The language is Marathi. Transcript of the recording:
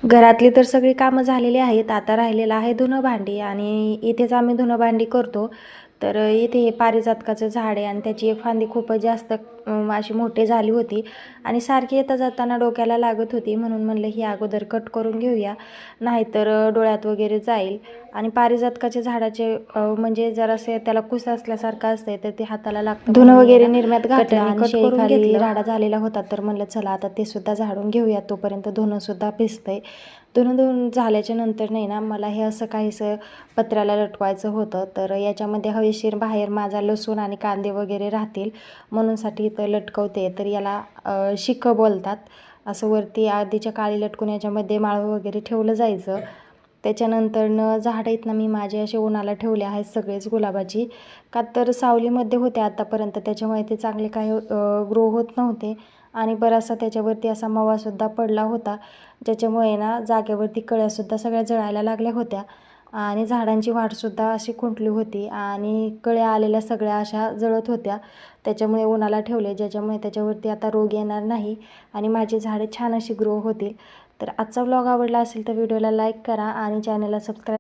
घरातली तर सगळी कामं झालेली आहेत. आता राहिलेलं आहे धुणं भांडी आणि इथेच आम्ही धुणं भांडी करतो. तर इथे हे पारिजातकाचं झाड आहे आणि त्याची एक फांदी खूपच जास्त अशी मोठी झाली होती आणि सारखी येता जाताना डोक्याला लागत होती. म्हणून म्हणलं ही अगोदर कट करून घेऊया, नाहीतर डोळ्यात वगैरे जाईल. आणि पारिजातकाच्या झाडाचे म्हणजे जरासे त्याला कुस असल्यासारखं असतंय, तर ते हाताला लागतं. धुणं वगैरे निरम्यात घातलं आणि कट करून घेतलं. राडा झालेला होता, तर म्हणलं चला आता ते सुद्धा झाडून घेऊया, तोपर्यंत धुणंसुद्धा भिजतंय. धुणं धुवून झाल्याच्या नंतर नाही ना, मला हे असं काहीसं पत्र्याला लटकवायचं होतं. तर याच्यामध्ये हवेशीर बाहेर माझा लसूण आणि कांदे वगैरे राहतील म्हणूनसाठी इथं लटकवते. तर याला शिखं बोलतात. असं वरती आधीच्या काळी लटकून याच्यामध्ये माळवं वगैरे ठेवलं जायचं. त्याच्यानंतरनं झाडं आहेत ना, मी माझे असे उन्हाला ठेवले आहेत सगळेच गुलाबाची. का तर सावलीमध्ये होते आतापर्यंत, त्याच्यामुळे ते चांगले काही ग्रो होत नव्हते आणि बराचसा त्याच्यावरती असा मवासुद्धा पडला होता, ज्याच्यामुळे ना जागेवरती कळ्यासुद्धा सगळ्या जळायला लागल्या होत्या आणि झाडांची वाढसुद्धा अशी खुंटली होती आणि कळ्या आलेल्या सगळ्या अशा जळत होत्या. त्याच्यामुळे उन्हाला ठेवले, ज्याच्यामुळे त्याच्यावरती आता रोग येणार नाही आणि माझी झाडे छान अशी ग्रो होतील. तर आजचा व्लॉग आवडला असेल तर व्हिडिओला लाईक करा आणि चॅनलला सबस्क्राईब